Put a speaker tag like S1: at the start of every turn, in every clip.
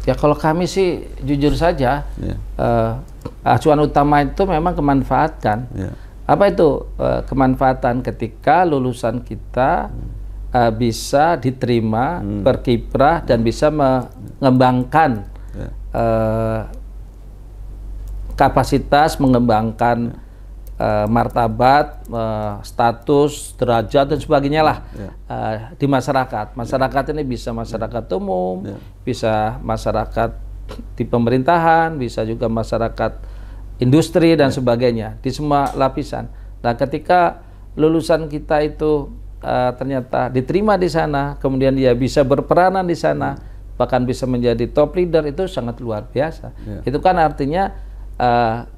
S1: Ya kalau kami sih jujur saja, acuan utama itu memang kemanfaatan. Apa itu kemanfaatan? Ketika lulusan kita bisa diterima, berkiprah, dan bisa mengembangkan kapasitas, mengembangkan martabat, status, derajat dan sebagainya lah di masyarakat. Masyarakat ini bisa masyarakat umum, bisa masyarakat di pemerintahan, bisa juga masyarakat industri dan sebagainya, di semua lapisan. Nah, ketika lulusan kita itu ternyata diterima di sana, kemudian dia bisa berperanan di sana, bahkan bisa menjadi top leader, itu sangat luar biasa. Itu kan artinya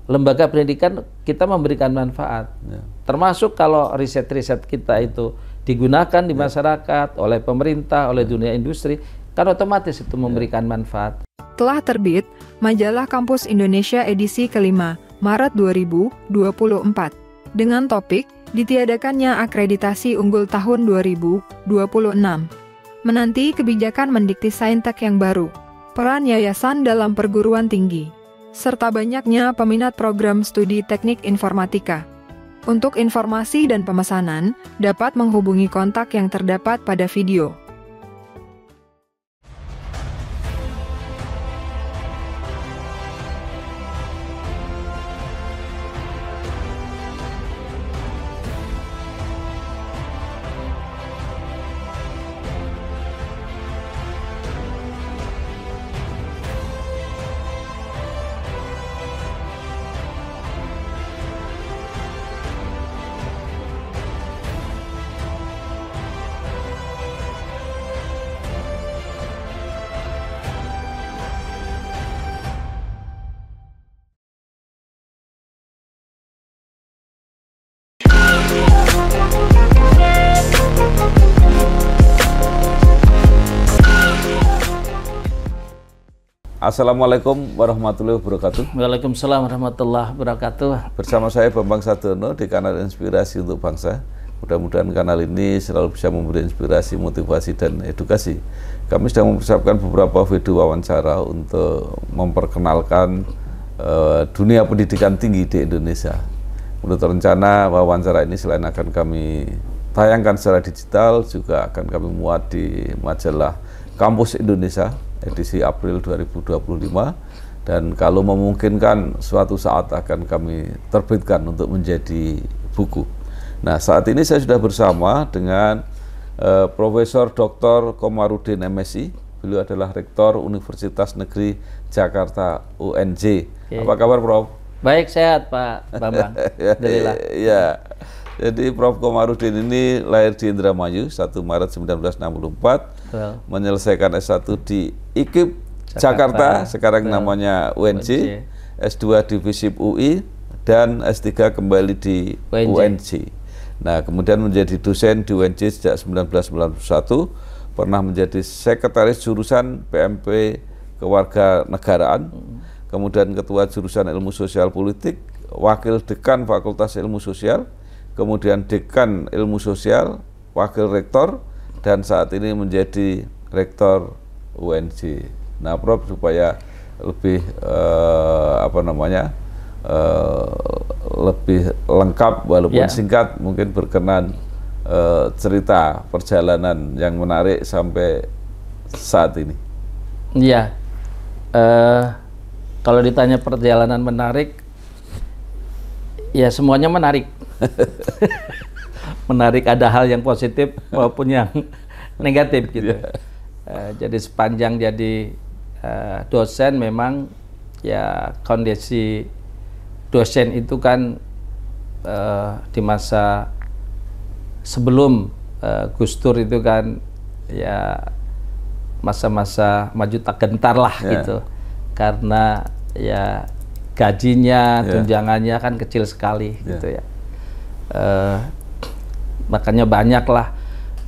S1: lembaga pendidikan kita memberikan manfaat, termasuk kalau riset-riset kita itu digunakan di masyarakat, oleh pemerintah, oleh dunia industri, kan otomatis itu memberikan manfaat.
S2: Telah terbit Majalah Kampus Indonesia edisi kelima, Maret 2024, dengan topik ditiadakannya akreditasi unggul tahun 2026, menanti kebijakan Mendikti-Saintek yang baru, peran yayasan dalam perguruan tinggi, serta banyaknya peminat program studi teknik informatika. Untuk informasi dan pemesanan, dapat menghubungi kontak yang terdapat pada video.
S3: Assalamualaikum warahmatullahi wabarakatuh.
S1: Waalaikumsalam warahmatullahi wabarakatuh.
S3: Bersama saya Bambang Sadono di kanal Inspirasi untuk Bangsa. Mudah-mudahan kanal ini selalu bisa memberi inspirasi, motivasi, dan edukasi. Kami sedang mempersiapkan beberapa video wawancara untuk memperkenalkan dunia pendidikan tinggi di Indonesia. Menurut rencana, wawancara ini selain akan kami tayangkan secara digital, juga akan kami muat di majalah Kampus Indonesia edisi April 2025, dan kalau memungkinkan suatu saat akan kami terbitkan untuk menjadi buku. Nah, saat ini saya sudah bersama dengan Profesor Dr. Komarudin MSI. Beliau adalah Rektor Universitas Negeri Jakarta UNJ. Apa kabar, Prof?
S1: Baik, sehat Pak Bambang. Alhamdulillah.
S3: Ya. Jadi Prof. Komarudin ini lahir di Indramayu 1 Maret 1964, menyelesaikan S1 di IKIP Jakarta, sekarang namanya UNJ, S2 di FISIP UI, dan S3 kembali di UNJ. Nah, kemudian menjadi dosen di UNJ sejak 1991, pernah menjadi sekretaris jurusan PMP Kewarganegaraan, kemudian ketua jurusan Ilmu Sosial Politik, wakil dekan Fakultas Ilmu Sosial, kemudian dekan Ilmu Sosial, wakil rektor, dan saat ini menjadi rektor UNJ. Nah, Prof, supaya lebih lebih lengkap walaupun singkat, mungkin berkenan cerita perjalanan yang menarik sampai saat ini.
S1: Iya, kalau ditanya perjalanan menarik, ya semuanya menarik. Menarik, ada hal yang positif maupun yang negatif gitu. Jadi sepanjang jadi dosen, memang ya kondisi dosen itu kan di masa sebelum Gus Dur itu kan ya masa-masa maju tak gentar lah gitu, karena ya gajinya, tunjangannya kan kecil sekali gitu ya. Makanya banyaklah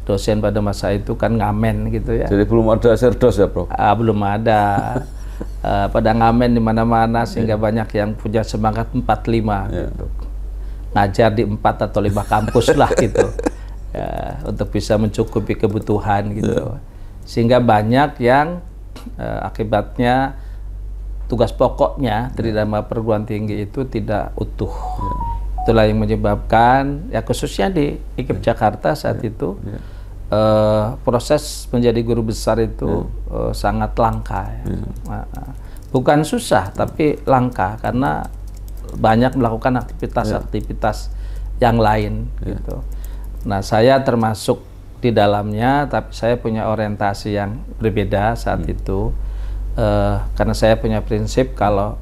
S1: dosen pada masa itu kan ngamen gitu ya.
S3: Jadi belum ada serdos ya, Prof?
S1: Belum ada. Pada ngamen di mana-mana, sehingga banyak yang punya semangat 45 gitu. Ngajar di 4 atau 5 kampus lah gitu. Ya, untuk bisa mencukupi kebutuhan gitu. Sehingga banyak yang akibatnya tugas pokoknya Tridharma Perguruan Tinggi itu tidak utuh. Itulah yang menyebabkan ya khususnya di IKIP Jakarta saat itu proses menjadi guru besar itu sangat langka. Bukan susah tapi langka karena banyak melakukan aktivitas-aktivitas yang lain gitu. Nah, saya termasuk di dalamnya, tapi saya punya orientasi yang berbeda saat itu karena saya punya prinsip kalau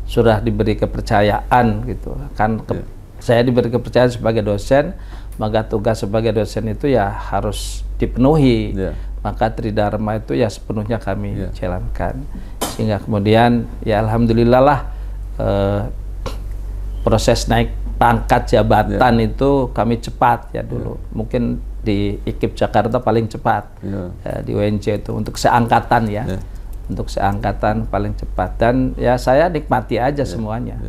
S1: sudah diberi kepercayaan gitu kan, saya diberi kepercayaan sebagai dosen, maka tugas sebagai dosen itu ya harus dipenuhi. Maka Tridharma itu ya sepenuhnya kami jalankan, sehingga kemudian ya alhamdulillah lah proses naik pangkat jabatan itu kami cepat ya dulu. Mungkin di IKIP Jakarta paling cepat, di UNJ itu untuk seangkatan ya, untuk seangkatan paling cepat, dan ya saya nikmati aja semuanya.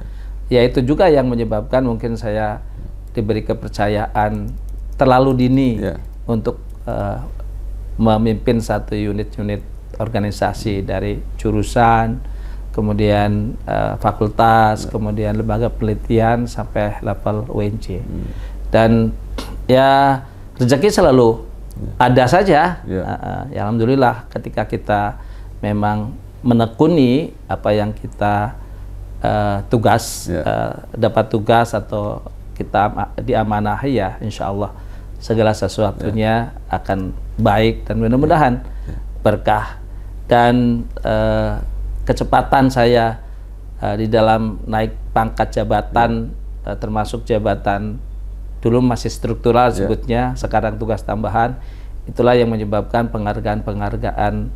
S1: Ya itu juga yang menyebabkan mungkin saya diberi kepercayaan terlalu dini untuk memimpin satu unit-unit organisasi dari jurusan, kemudian fakultas, kemudian lembaga penelitian sampai level UNJ. Dan ya rezeki selalu ada saja. Ya alhamdulillah ketika kita memang menekuni apa yang kita dapat tugas atau kita diamanahi, ya insya Allah segala sesuatunya akan baik dan mudah-mudahan berkah. Dan kecepatan saya di dalam naik pangkat jabatan, termasuk jabatan dulu masih struktural sebutnya, sekarang tugas tambahan, itulah yang menyebabkan penghargaan-penghargaan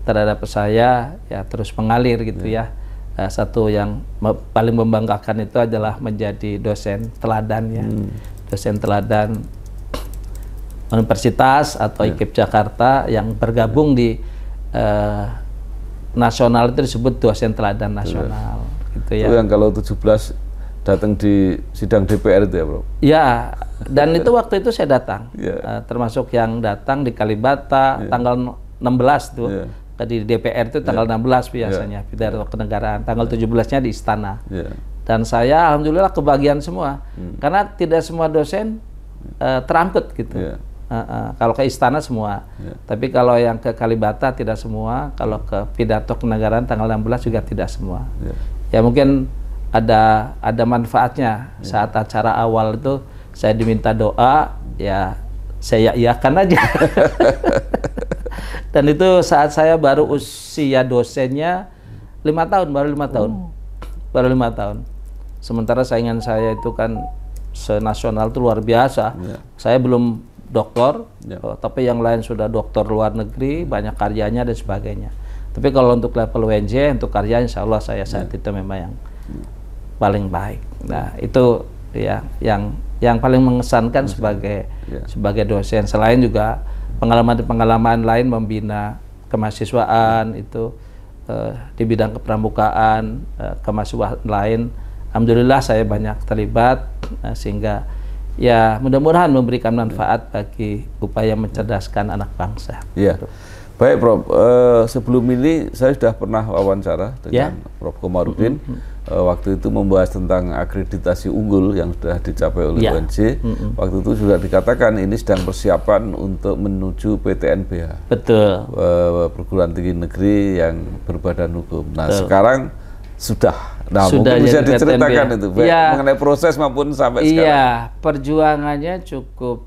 S1: terhadap saya ya terus mengalir gitu ya. Satu yang paling membanggakan itu adalah menjadi dosen teladan ya, dosen teladan universitas atau IKIP Jakarta yang bergabung di nasional itu disebut dosen teladan nasional gitu ya.
S3: Itu yang kalau 17 datang di sidang DPR itu ya, Bro?
S1: Ya, dan itu waktu itu saya datang, termasuk yang datang di Kalibata tanggal 16 tuh. Di DPR itu tanggal 16 biasanya, pidato kenegaraan. Tanggal 17-nya di istana. Dan saya alhamdulillah kebagian semua. Karena tidak semua dosen terangkut gitu. Kalau ke istana semua. Tapi kalau yang ke Kalibata tidak semua, kalau ke pidato kenegaraan tanggal 16 juga tidak semua. Ya mungkin ada manfaatnya. Saat acara awal itu saya diminta doa, ya saya iakan aja. Dan itu saat saya baru usia dosennya 5 tahun, baru 5 tahun. Baru 5 tahun. Sementara saingan saya itu kan senasional itu luar biasa. Saya belum doktor, tapi yang lain sudah doktor luar negeri, banyak karyanya dan sebagainya. Tapi kalau untuk level UNJ, untuk karya insya Allah saya saat itu memang yang paling baik. Nah itu ya yang paling mengesankan sebagai dosen. Selain juga pengalaman lain membina kemahasiswaan itu di bidang kepramukaan, kemahasiswaan lain, alhamdulillah saya banyak terlibat, sehingga ya mudah-mudahan memberikan manfaat bagi upaya mencerdaskan anak bangsa.
S3: Baik Prof, sebelum ini saya sudah pernah wawancara dengan Prof Komarudin. Waktu itu membahas tentang akreditasi unggul yang sudah dicapai oleh UNJ. Waktu itu sudah dikatakan ini sedang persiapan untuk menuju PTNBH.
S1: Betul.
S3: Perguruan tinggi negeri yang berbadan hukum. Nah sekarang sudah. Nah
S1: sudah
S3: mungkin bisa diceritakan itu mengenai proses maupun sampai sekarang. Iya,
S1: perjuangannya cukup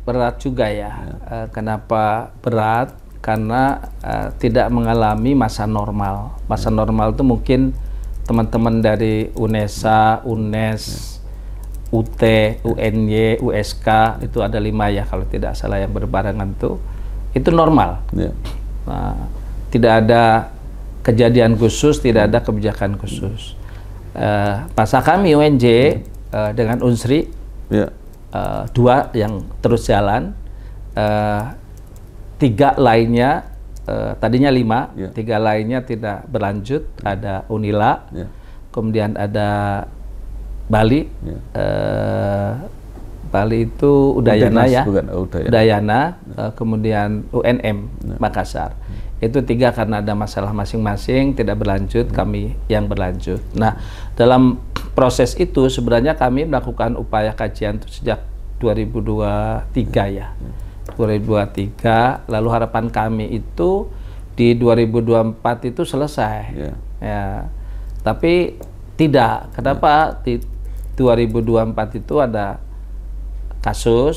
S1: berat juga ya. Kenapa berat? Karena tidak mengalami masa normal. Masa normal itu mungkin teman-teman dari UNESA, UNES, UT, UNY, USK, itu ada 5 ya kalau tidak salah yang berbarengan itu normal. Nah, tidak ada kejadian khusus, tidak ada kebijakan khusus. Masa kami UNJ dengan Unsri, 2 yang terus jalan, 3 lainnya tadinya 5, 3 lainnya tidak berlanjut. Ada Unila, kemudian ada Bali, Bali itu Udayana ya, Udayana, kemudian UNM Makassar. Itu 3 karena ada masalah masing-masing tidak berlanjut, kami yang berlanjut. Nah, dalam proses itu sebenarnya kami melakukan upaya kajian itu sejak 2023 ya. 2023, lalu harapan kami itu di 2024 itu selesai. Ya. Tapi tidak. Kenapa? Di 2024 itu ada kasus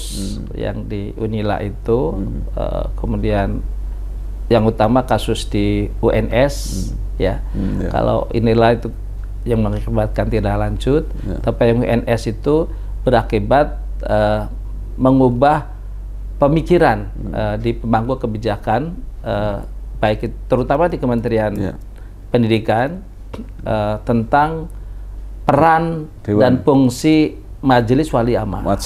S1: yang di Unila itu, kemudian yang utama kasus di UNS, ya. Kalau inilah itu yang mengakibatkan tidak lanjut, tapi yang UNS itu berakibat mengubah pemikiran di pemangku kebijakan, baik terutama di Kementerian Pendidikan tentang peran dan fungsi Majelis Wali Amanah.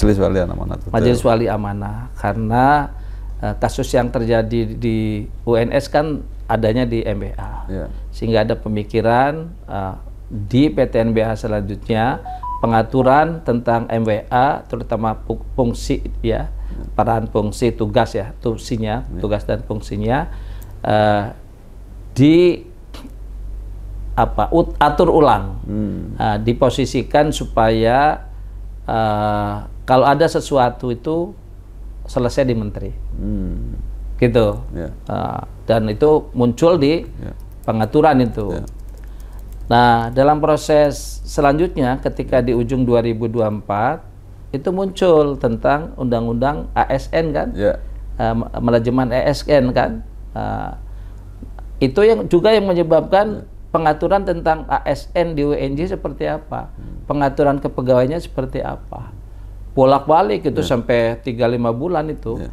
S1: Majelis Wali Amanah, karena kasus yang terjadi di UNS kan adanya di MBA, sehingga ada pemikiran di PTNBH selanjutnya pengaturan tentang MWA, terutama fungsi ya, peran fungsi tugas ya, tugas dan fungsinya atur ulang, diposisikan supaya kalau ada sesuatu itu selesai di menteri, gitu. Dan itu muncul di pengaturan itu. Nah, dalam proses selanjutnya ketika di ujung 2024 itu muncul tentang undang-undang ASN kan, manajemen ASN kan, itu yang juga yang menyebabkan pengaturan tentang ASN di UNJ seperti apa, pengaturan kepegawaiannya seperti apa. Bolak-balik itu sampai 3-5 bulan itu,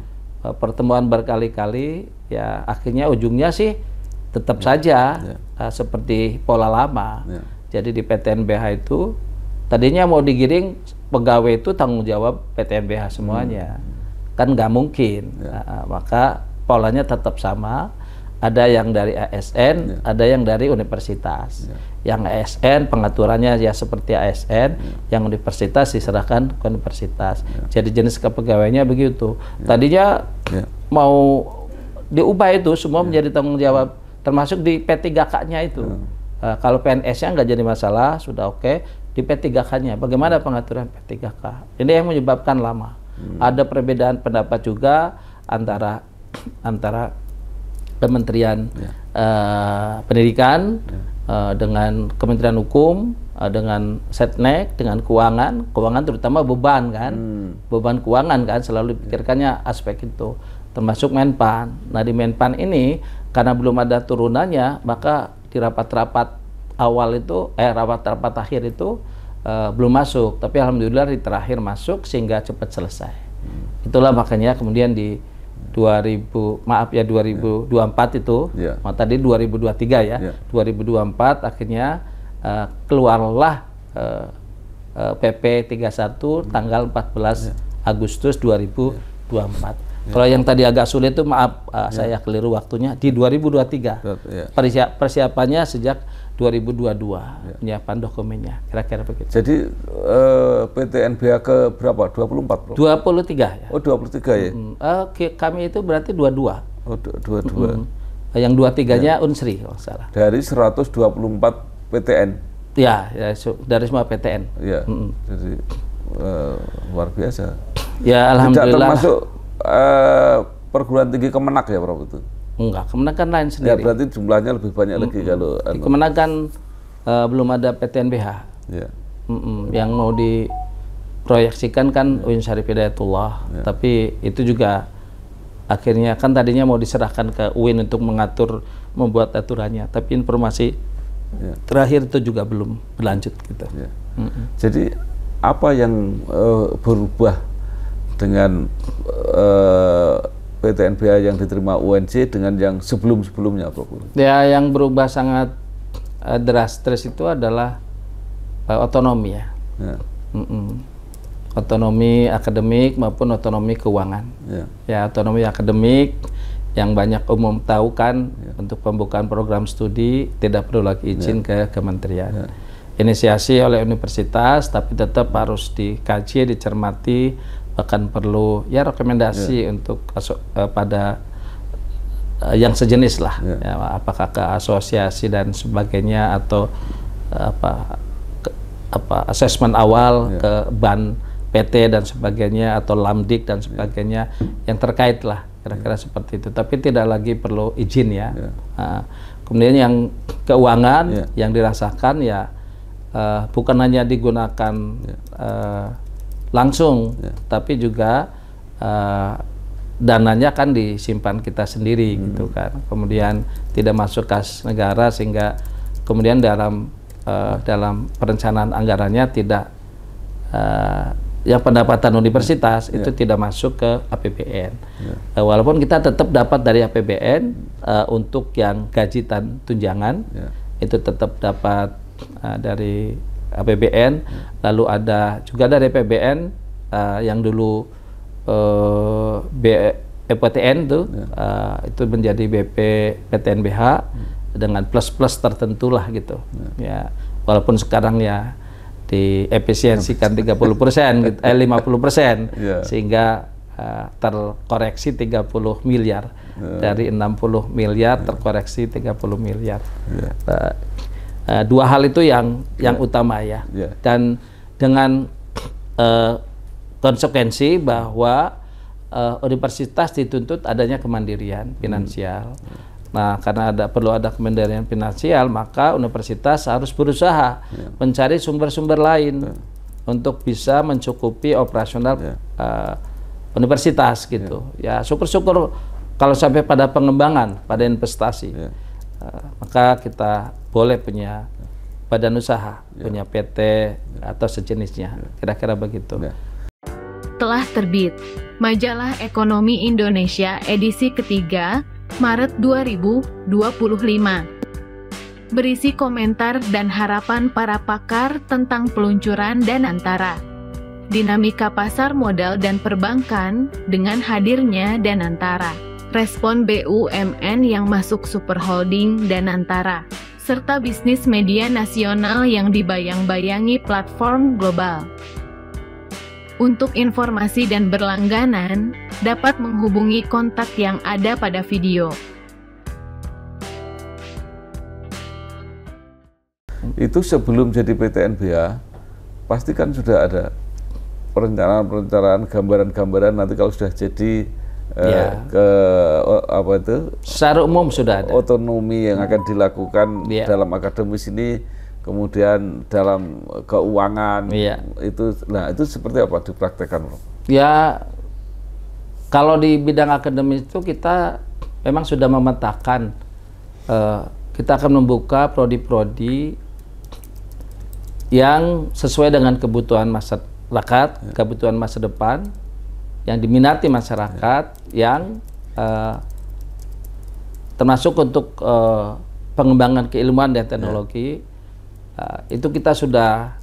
S1: pertemuan berkali-kali, ya akhirnya ujungnya sih tetap saja seperti pola lama. Jadi di PTNBH itu tadinya mau digiring pegawai itu tanggung jawab PTNBH semuanya, kan nggak mungkin. Maka polanya tetap sama. Ada yang dari ASN, ada yang dari universitas. Yang ASN pengaturannya ya seperti ASN, yang universitas diserahkan ke universitas. Jadi jenis kepegawaiannya begitu. Tadinya mau diubah itu semua menjadi tanggung jawab, termasuk di P3K-nya itu. Kalau PNS-nya nggak jadi masalah, sudah oke. Di P3K-nya, bagaimana pengaturan P3K? Ini yang menyebabkan lama. Ada perbedaan pendapat juga antara Kementerian Pendidikan dengan Kementerian Hukum, dengan Setnek, dengan keuangan terutama beban kan, beban keuangan kan selalu dipikirkannya aspek itu, termasuk Menpan. Nah di Menpan ini karena belum ada turunannya, maka di rapat-rapat awal itu, rapat-rapat akhir itu belum masuk, tapi alhamdulillah di terakhir masuk sehingga cepat selesai. Itulah makanya kemudian di 2024 itu, tadi 2023 ya, 2024 akhirnya keluarlah PP 31 tanggal 14 Agustus 2024. Kalau yang tadi agak sulit itu maaf, saya keliru waktunya, di 2023. Persiapannya sejak 2022, penyiapan dokumennya, kira-kira begitu.
S3: Jadi PTNBH ke berapa? 24, Prof?
S1: 23 ya.
S3: Oh, 23 ya?
S1: Kami itu berarti 22.
S3: Oh, 22.
S1: Yang 23-nya Unsri, kalau salah.
S3: Dari 124 PTN?
S1: Ya, dari semua PTN.
S3: Ya, jadi luar biasa.
S1: Ya, alhamdulillah.
S3: Tidak termasuk perguruan tinggi Kemenak ya, Prof, itu?
S1: Enggak, Kemenak kan lain sendiri.
S3: Ya, berarti jumlahnya lebih banyak lagi kalau...
S1: Di Kemenak kan belum ada PTNBH. Yang mau diproyeksikan kan UIN Syarif Hidayatullah. Tapi itu juga akhirnya kan tadinya mau diserahkan ke UIN untuk mengatur, membuat aturannya. Tapi informasi terakhir itu juga belum berlanjut gitu.
S3: Jadi apa yang berubah dengan PTNBH yang diterima UNJ dengan yang sebelum-sebelumnya, Prof?
S1: Ya, yang berubah sangat drastis itu adalah otonomi ya. Otonomi akademik maupun otonomi keuangan. Ya, otonomi akademik yang banyak umum tahu kan, untuk pembukaan program studi tidak perlu lagi izin ke kementerian. Inisiasi oleh universitas, tapi tetap harus dikaji, dicermati, bahkan perlu ya rekomendasi untuk pada yang sejenis lah, ya, apakah ke asosiasi dan sebagainya atau asesmen awal ke ban PT dan sebagainya atau Lamdik dan sebagainya yang terkait lah, kira-kira seperti itu. Tapi tidak lagi perlu izin ya. Kemudian yang keuangan yang dirasakan ya bukan hanya digunakan langsung, tapi juga dananya kan disimpan kita sendiri gitu kan. Kemudian tidak masuk kas negara sehingga kemudian dalam perencanaan anggarannya tidak yang pendapatan universitas itu tidak masuk ke APBN. Walaupun kita tetap dapat dari APBN untuk yang gaji dan tunjangan itu tetap dapat dari APBN. Lalu ada juga dari APBN yang dulu BPTN tuh itu menjadi PTNBH dengan plus-plus tertentu lah gitu. Ya walaupun sekarang ya diefisiensikan 30%, gitu, 50%, sehingga terkoreksi 30 miliar dari 60 miliar terkoreksi 30 miliar. Dua hal itu yang utama ya. Dan dengan konsekuensi bahwa universitas dituntut adanya kemandirian finansial. Nah, karena perlu ada kemandirian finansial, maka universitas harus berusaha mencari sumber-sumber lain untuk bisa mencukupi operasional universitas gitu. Ya, syukur-syukur kalau sampai pada pengembangan, pada investasi, maka kita boleh punya badan usaha, punya PT atau sejenisnya, kira-kira begitu.
S4: Telah terbit Majalah Ekonomi Indonesia edisi ketiga Maret 2025. Berisi komentar dan harapan para pakar tentang peluncuran Danantara, dinamika pasar modal dan perbankan dengan hadirnya Danantara, respon BUMN yang masuk super holding Danantara, serta bisnis media nasional yang dibayang-bayangi platform global. Untuk informasi dan berlangganan, dapat menghubungi kontak yang ada pada video.
S3: Itu sebelum jadi PTNBH, pasti kan sudah ada perencanaan, gambaran-gambaran nanti kalau sudah jadi apa itu?
S1: Secara umum sudah ada.
S3: Otonomi yang akan dilakukan dalam akademis ini. Kemudian dalam keuangan itu seperti apa dipraktekkan, Bro? Ya,
S1: kalau di bidang akademis itu kita memang sudah memetakan kita akan membuka prodi-prodi yang sesuai dengan kebutuhan masyarakat, kebutuhan masa depan, yang diminati masyarakat, yang termasuk untuk pengembangan keilmuan dan teknologi. Itu kita sudah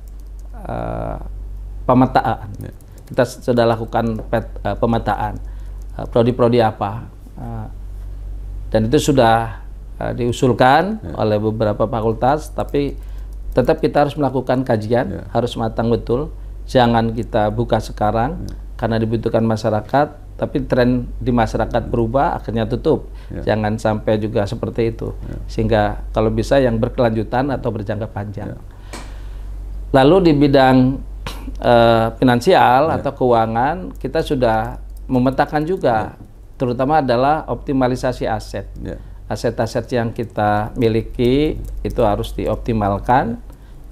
S1: pemetaan, kita sudah lakukan pemetaan prodi-prodi apa, dan itu sudah diusulkan oleh beberapa fakultas, tapi tetap kita harus melakukan kajian, harus matang betul, jangan kita buka sekarang karena dibutuhkan masyarakat, tapi tren di masyarakat berubah akhirnya tutup. Jangan sampai juga seperti itu, sehingga kalau bisa yang berkelanjutan atau berjangka panjang. Lalu di bidang finansial atau keuangan, kita sudah memetakan juga, terutama adalah optimalisasi aset. Aset-aset yang kita miliki itu harus dioptimalkan,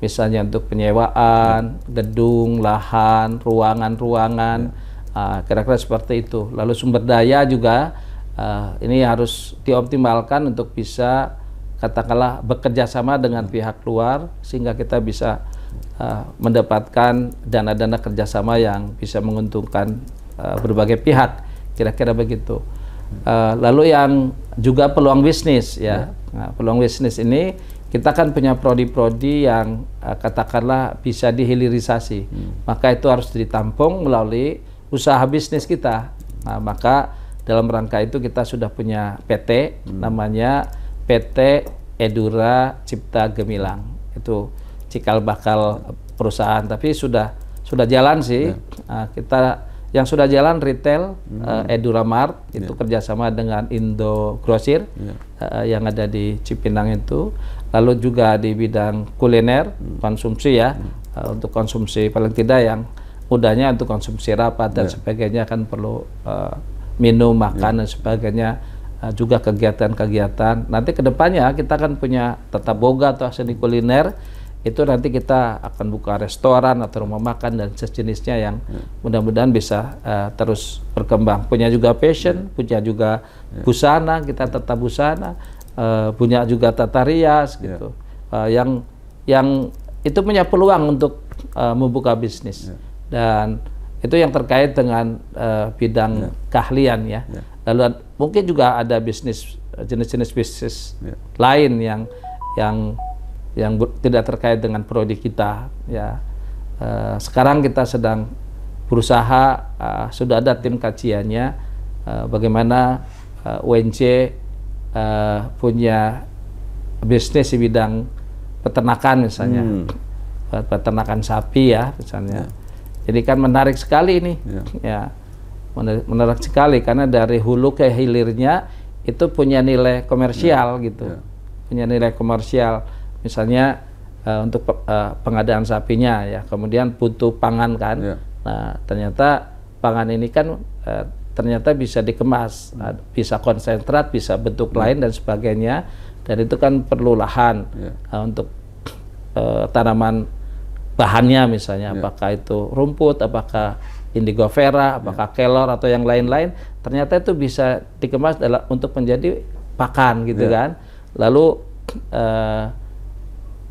S1: misalnya untuk penyewaan, gedung, lahan, ruangan-ruangan, kira-kira seperti itu. Lalu sumber daya juga ini harus dioptimalkan untuk bisa katakanlah bekerja sama dengan pihak luar, sehingga kita bisa mendapatkan dana-dana kerjasama yang bisa menguntungkan berbagai pihak, kira-kira begitu. Lalu yang juga peluang bisnis ya. Nah, peluang bisnis ini kita kan punya prodi-prodi yang katakanlah bisa dihilirisasi, maka itu harus ditampung melalui usaha bisnis kita. Nah, maka dalam rangka itu kita sudah punya PT, namanya PT Edura Cipta Gemilang. Itu cikal bakal perusahaan, tapi sudah jalan sih. Nah, kita Yang sudah jalan retail, Eduramart, itu kerjasama dengan Indo Grosir yang ada di Cipinang itu. Lalu juga di bidang kuliner, konsumsi ya, untuk konsumsi paling tidak yang mudahnya untuk konsumsi rapat dan sebagainya kan perlu minum, makan dan sebagainya. Juga kegiatan-kegiatan. Nanti kedepannya kita akan punya tata boga atau seni kuliner. Itu nanti kita akan buka restoran atau rumah makan dan sejenisnya yang mudah-mudahan bisa terus berkembang. Punya juga fashion, punya juga busana, kita tata busana, punya juga tata rias gitu. Yang itu punya peluang untuk membuka bisnis. Dan itu yang terkait dengan bidang keahlian ya. Lalu mungkin juga ada bisnis, jenis-jenis bisnis lain yang tidak terkait dengan prodi kita ya. Sekarang kita sedang berusaha, sudah ada tim kajiannya bagaimana UNC punya bisnis di bidang peternakan misalnya, peternakan sapi ya misalnya. Jadi kan menarik sekali ini ya, menarik sekali karena dari hulu ke hilirnya itu punya nilai komersial gitu, punya nilai komersial. Misalnya untuk pengadaan sapinya ya, kemudian butuh pangan kan. Nah ternyata pangan ini kan ternyata bisa dikemas, bisa konsentrat, bisa bentuk lain dan sebagainya. Dan itu kan perlu lahan untuk tanaman bahannya misalnya, apakah itu rumput, apakah indigo vera, apakah kelor atau yang lain-lain. Ternyata itu bisa dikemas untuk menjadi pakan gitu kan. Lalu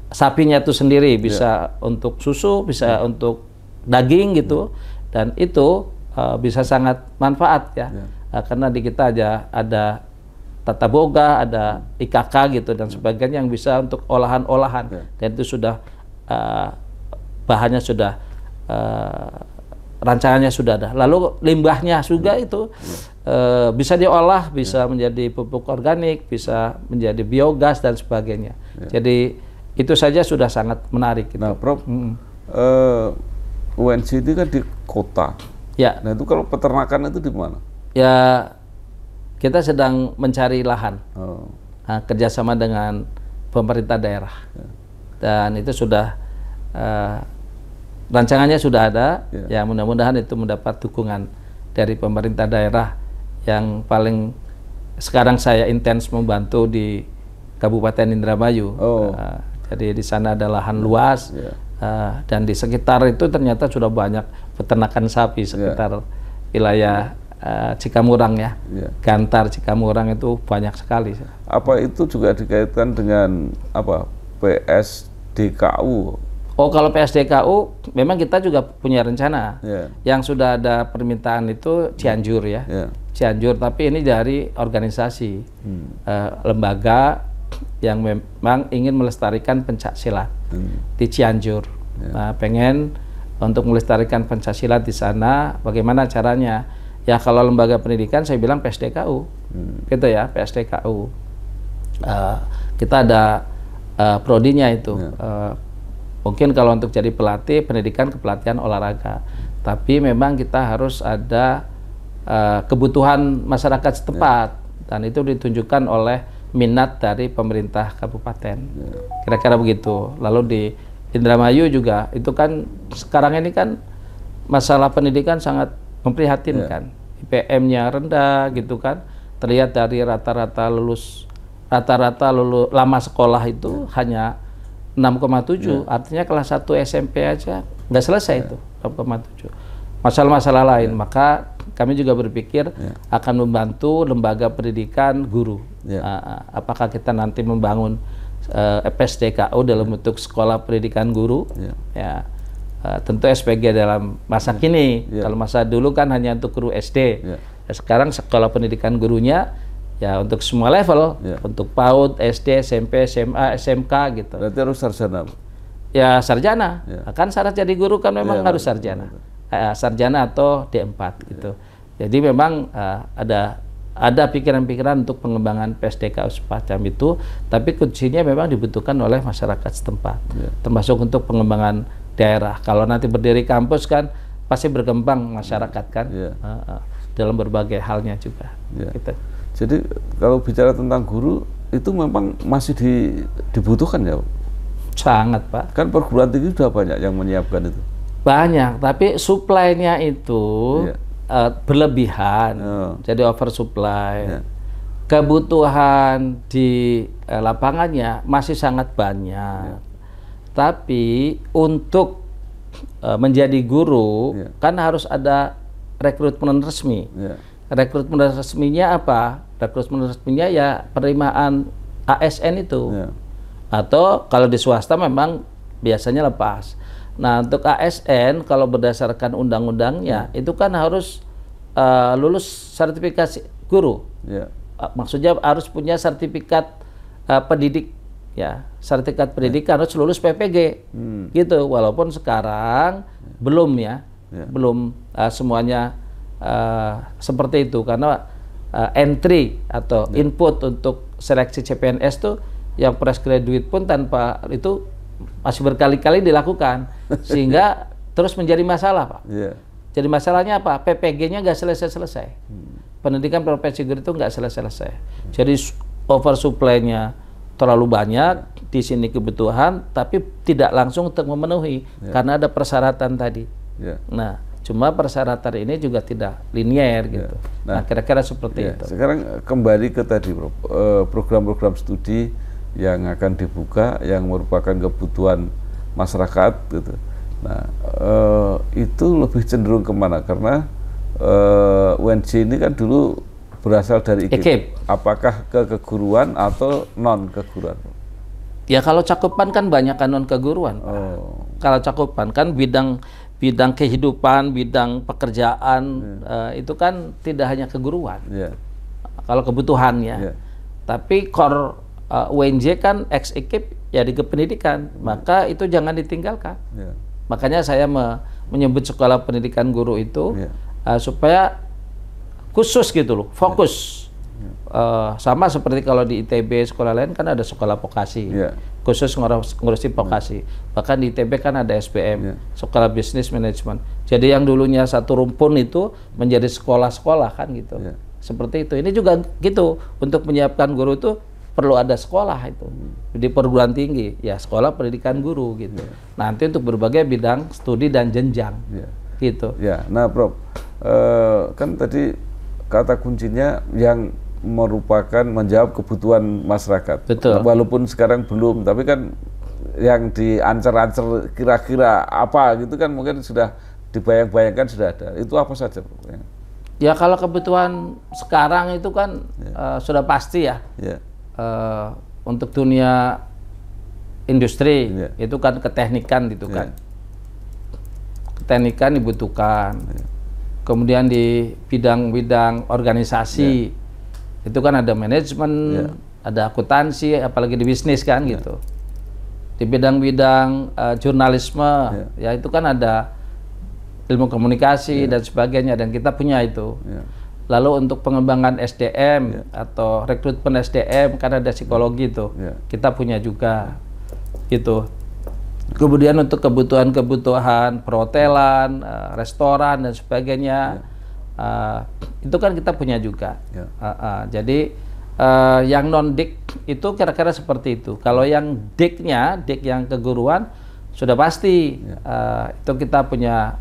S1: sapinya itu sendiri bisa untuk susu, bisa untuk daging gitu, dan itu bisa sangat manfaat ya, karena di kita aja ada tata boga, ada IKK gitu dan sebagainya yang bisa untuk olahan-olahan, dan itu sudah bahannya sudah rancangannya sudah ada. Lalu limbahnya juga itu bisa diolah, bisa menjadi pupuk organik, bisa menjadi biogas dan sebagainya. Jadi itu saja sudah sangat menarik. Gitu.
S3: Nah, Prof, UNC ini kan di kota.
S1: Ya.
S3: Nah, itu kalau peternakan itu di mana?
S1: Ya, kita sedang mencari lahan. Nah, kerjasama dengan pemerintah daerah. Dan itu sudah rancangannya sudah ada. Ya, mudah-mudahan itu mendapat dukungan dari pemerintah daerah. Yang paling sekarang saya intens membantu di Kabupaten Indramayu. Jadi di sana ada lahan luas, dan di sekitar itu ternyata sudah banyak peternakan sapi sekitar wilayah Cikamurang ya, Gantar Cikamurang itu banyak sekali.
S3: Apa itu juga dikaitkan dengan apa PSDKU?
S1: Oh, kalau PSDKU memang kita juga punya rencana. Yang sudah ada permintaan itu Cianjur ya, Cianjur. Tapi ini dari organisasi lembaga yang memang ingin melestarikan pencaksilat di Cianjur. Nah, pengen untuk melestarikan pencaksilat di sana, bagaimana caranya? Ya kalau lembaga pendidikan saya bilang PSDKU, gitu ya, PSDKU. Kita ada prodinya itu. Mungkin kalau untuk jadi pelatih, pendidikan kepelatihan olahraga. Tapi memang kita harus ada kebutuhan masyarakat setempat, dan itu ditunjukkan oleh minat dari pemerintah kabupaten. Kira-kira begitu. Lalu di Indramayu juga, itu kan sekarang ini kan masalah pendidikan sangat memprihatinkan. IPM-nya rendah gitu kan. Terlihat dari rata-rata lulus lama sekolah itu hanya 6,7. Artinya kelas 1 SMP aja nggak selesai itu 6,7. Masalah-masalah lain. Maka kami juga berpikir akan membantu lembaga pendidikan guru. Apakah kita nanti membangun PSDKU dalam bentuk sekolah pendidikan guru? Ya, tentu SPG dalam masa kini. Kalau masa dulu kan hanya untuk guru SD. Sekarang sekolah pendidikan gurunya ya untuk semua level, untuk PAUD, SD, SMP, SMA, SMK gitu.
S3: Berarti harus sarjana?
S1: Ya sarjana. Kan syarat jadi guru kan memang harus sarjana. Sarjana atau D4 gitu. Jadi memang ada pikiran-pikiran untuk pengembangan PSDKU semacam itu, tapi kuncinya memang dibutuhkan oleh masyarakat setempat, termasuk untuk pengembangan daerah. Kalau nanti berdiri kampus kan pasti berkembang masyarakat kan, dalam berbagai halnya juga. Gitu.
S3: Jadi kalau bicara tentang guru itu memang masih dibutuhkan ya?
S1: Sangat, Pak.
S3: Kan perguruan tinggi sudah banyak yang menyiapkan itu.
S1: Banyak, tapi supply-nya itu berlebihan, jadi oversupply. Kebutuhan di lapangannya masih sangat banyak. Tapi untuk menjadi guru kan harus ada rekrutmen resmi. Rekrutmen resminya apa? Rekrutmen resminya ya penerimaan ASN itu. Atau kalau di swasta memang biasanya lepas. Nah, untuk ASN kalau berdasarkan undang-undangnya itu kan harus lulus sertifikasi guru. Maksudnya harus punya sertifikat pendidik, ya, sertifikat pendidikan, harus lulus PPG, gitu. Walaupun sekarang belum belum semuanya seperti itu, karena entry atau input untuk seleksi CPNS tuh yang fresh graduate pun tanpa itu masih berkali-kali dilakukan, sehingga terus menjadi masalah, Pak. Jadi masalahnya apa? PPG-nya nggak selesai-selesai. Pendidikan profesi guru itu nggak selesai-selesai. Jadi oversupply-nya terlalu banyak, di sini kebutuhan, tapi tidak langsung untuk memenuhi, karena ada persyaratan tadi. Nah, cuma persyaratan ini juga tidak linier gitu. Nah, kira-kira seperti itu.
S3: Sekarang kembali ke tadi, Prof. Program-program studi yang akan dibuka, yang merupakan kebutuhan masyarakat gitu. Nah, itu lebih cenderung kemana? Karena UNJ ini kan dulu berasal dari IKIP. Apakah ke keguruan atau non keguruan?
S1: Ya kalau cakupan kan banyak kan non keguruan. Kalau cakupan kan bidang kehidupan, bidang pekerjaan itu kan tidak hanya keguruan. Kalau kebutuhannya, tapi core UNJ kan ex-IKIP ya di kependidikan, maka itu jangan ditinggalkan. Makanya saya menyebut sekolah pendidikan guru itu supaya khusus gitu loh, fokus. Sama seperti kalau di ITB sekolah lain kan ada sekolah vokasi, khusus ngurusi vokasi. Bahkan di ITB kan ada SBM, sekolah bisnis manajemen. Jadi yang dulunya satu rumpun itu menjadi sekolah-sekolah kan gitu. Seperti itu. Ini juga gitu, untuk menyiapkan guru itu perlu ada sekolah itu di perguruan tinggi, ya sekolah pendidikan guru gitu. Nanti untuk berbagai bidang studi dan jenjang, gitu.
S3: Nah, Prof, kan tadi kata kuncinya yang merupakan menjawab kebutuhan masyarakat.
S1: Betul.
S3: Walaupun sekarang belum, tapi kan yang diancer-ancer kira-kira apa gitu kan mungkin sudah dibayang-bayangkan sudah ada. Itu apa saja, Prof?
S1: Ya kalau kebutuhan sekarang itu kan sudah pasti ya. Untuk dunia industri itu kan keteknikan gitu kan. Keteknikan dibutuhkan. Kemudian di bidang-bidang organisasi itu kan ada manajemen, ada akuntansi, apalagi di bisnis kan gitu. Di bidang-bidang jurnalisme ya itu kan ada ilmu komunikasi dan sebagainya, dan kita punya itu. Lalu untuk pengembangan SDM atau rekrutmen SDM kan ada psikologi itu, kita punya juga gitu. Kemudian untuk kebutuhan perhotelan, restoran dan sebagainya, itu kan kita punya juga. Jadi yang non dik itu kira-kira seperti itu. Kalau yang diknya, dik yang keguruan sudah pasti itu kita punya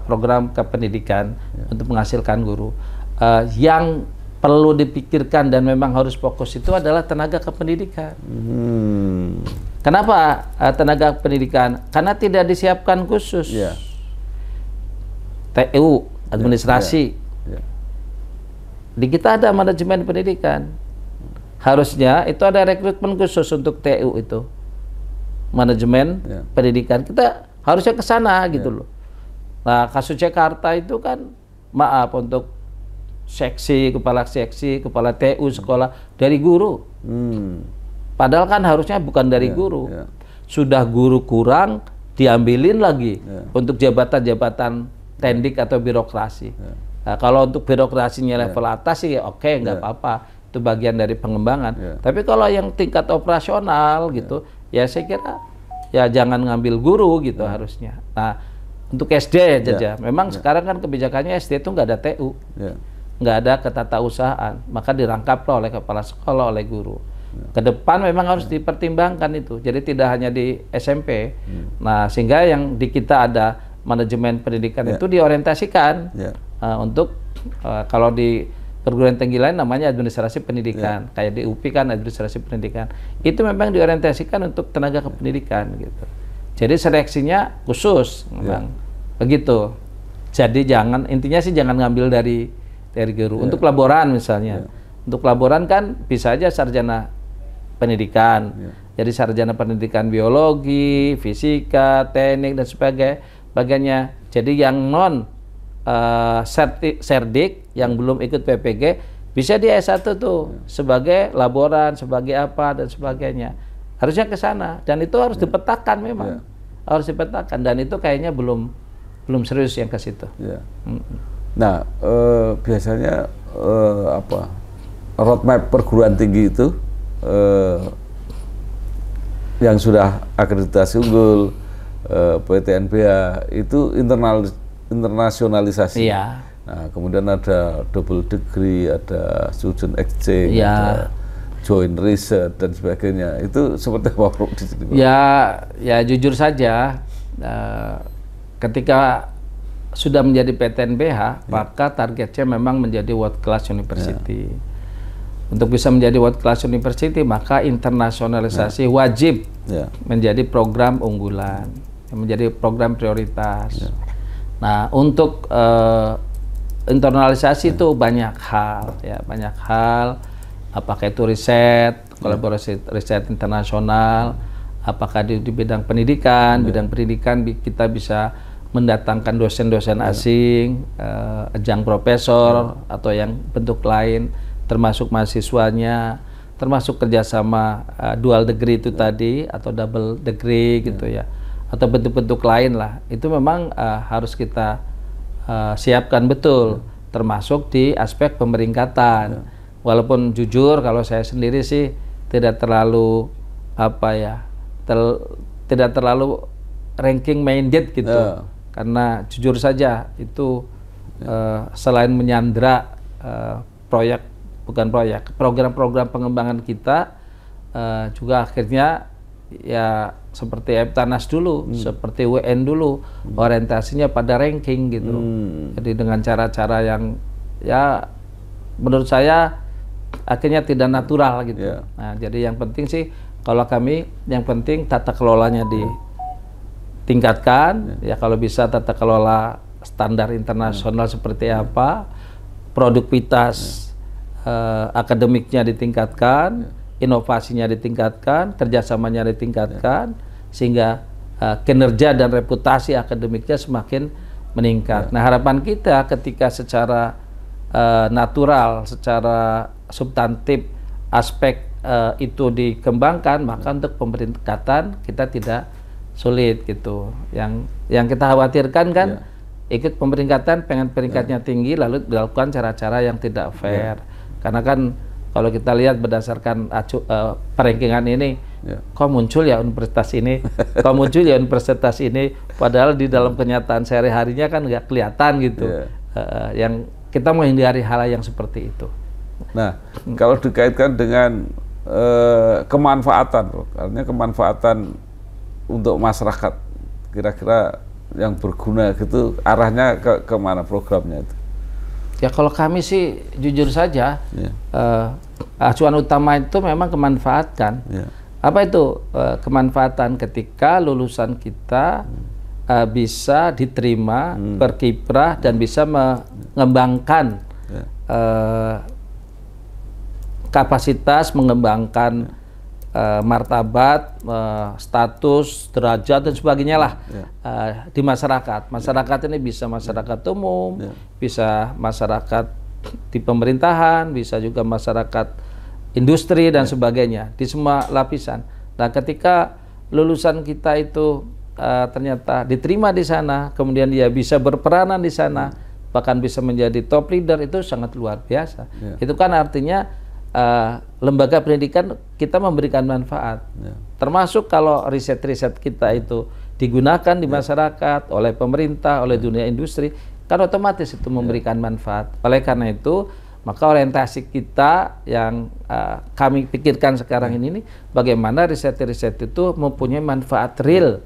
S1: program kependidikan untuk menghasilkan guru. Yang perlu dipikirkan dan memang harus fokus itu adalah tenaga kependidikan. Kenapa tenaga pendidikan? Karena tidak disiapkan khusus. TU, administrasi. Di kita ada manajemen pendidikan. Harusnya itu ada rekrutmen khusus untuk TU itu. Manajemen pendidikan. Kita harusnya ke sana gitu loh. Nah, kasus Jakarta itu kan maaf untuk seksi, kepala TU sekolah dari guru. Padahal kan harusnya bukan dari guru. Sudah guru kurang, diambilin lagi untuk jabatan-jabatan tendik atau birokrasi. Nah, kalau untuk birokrasinya level atas sih oke, nggak apa-apa. Itu bagian dari pengembangan. Tapi kalau yang tingkat operasional gitu, ya saya kira ya jangan ngambil guru gitu harusnya. Nah, untuk SD aja. Memang sekarang kan kebijakannya SD itu nggak ada TU, nggak ada ketatausahaan, maka dirangkaplah oleh kepala sekolah, oleh guru. Ke depan memang harus dipertimbangkan itu, jadi tidak hanya di SMP. Nah, sehingga yang di kita ada manajemen pendidikan itu diorientasikan untuk kalau di perguruan tinggi lain namanya administrasi pendidikan, kayak di UPI kan administrasi pendidikan, itu memang diorientasikan untuk tenaga kependidikan gitu. Jadi seleksinya khusus memang begitu. Jadi intinya sih jangan ngambil dari guru. Untuk laboran misalnya, untuk laboran kan bisa aja sarjana pendidikan, jadi sarjana pendidikan biologi, fisika, teknik dan sebagainya. Jadi yang non serdik yang belum ikut PPG bisa di S1 tuh sebagai laboran, sebagai apa dan sebagainya. Harusnya ke sana, dan itu harus dipetakan memang. Harus dipetakan, dan itu kayaknya belum serius yang ke situ.
S3: Nah, biasanya roadmap perguruan tinggi itu yang sudah akreditasi unggul PTNBH itu internasionalisasi. Nah, kemudian ada double degree, ada student exchange, ada joint research dan sebagainya. Itu seperti apa, Prof?
S1: Ya jujur saja, ketika sudah menjadi PTNBH, maka targetnya memang menjadi world class university. Untuk bisa menjadi world class university, maka internasionalisasi wajib menjadi program unggulan, menjadi program prioritas. Nah, untuk internalisasi itu banyak hal, banyak hal. Apakah itu riset, kolaborasi riset internasional, apakah di bidang pendidikan, bidang pendidikan kita bisa mendatangkan dosen-dosen asing, ajang profesor atau yang bentuk lain, termasuk mahasiswanya, termasuk kerjasama dual degree itu tadi atau double degree gitu ya, atau bentuk-bentuk lain lah. Itu memang harus kita siapkan betul, termasuk di aspek pemeringkatan. Walaupun jujur kalau saya sendiri sih tidak terlalu tidak terlalu ranking minded gitu, karena jujur saja itu selain menyandra program-program pengembangan kita, juga akhirnya ya seperti Eptanas dulu, seperti WN dulu, orientasinya pada ranking gitu. Jadi dengan cara-cara yang ya menurut saya akhirnya tidak natural gitu. Nah, jadi yang penting sih kalau kami, yang penting tata kelolanya ditingkatkan, ya kalau bisa tata kelola standar internasional seperti apa, produktivitas akademiknya ditingkatkan, inovasinya ditingkatkan, kerjasamanya ditingkatkan, sehingga kinerja dan reputasi akademiknya semakin meningkat. Nah, harapan kita ketika secara natural, secara substantif aspek itu dikembangkan, maka untuk pemeringkatan kita tidak sulit gitu. Yang kita khawatirkan kan ikut pemeringkatan, pengen peringkatnya tinggi lalu dilakukan cara-cara yang tidak fair. Karena kan kalau kita lihat berdasarkan perankingan ini, kok muncul ya universitas ini, kok muncul ya universitas ini, padahal di dalam kenyataan sehari-harinya kan nggak kelihatan gitu. Yang kita menghindari hal yang seperti itu.
S3: Nah, kalau dikaitkan dengan kemanfaatan, artinya kemanfaatan untuk masyarakat, kira-kira yang berguna gitu, arahnya ke mana programnya itu?
S1: Ya kalau kami sih jujur saja, acuan utama itu memang kemanfaatan. Apa itu kemanfaatan? Ketika lulusan kita bisa diterima, berkiprah dan bisa mengembangkan kapasitas, mengembangkan martabat, status, derajat dan sebagainya lah di masyarakat. Masyarakat ini bisa masyarakat umum, bisa masyarakat di pemerintahan, bisa juga masyarakat industri dan sebagainya, di semua lapisan. Nah, ketika lulusan kita itu ternyata diterima di sana, kemudian dia bisa berperanan di sana, bahkan bisa menjadi top leader, itu sangat luar biasa. Itu kan artinya lembaga pendidikan kita memberikan manfaat, termasuk kalau riset-riset kita itu digunakan di masyarakat oleh pemerintah, oleh dunia industri, kan otomatis itu memberikan manfaat. Oleh karena itu, maka orientasi kita yang kami pikirkan sekarang ini, bagaimana riset-riset itu mempunyai manfaat real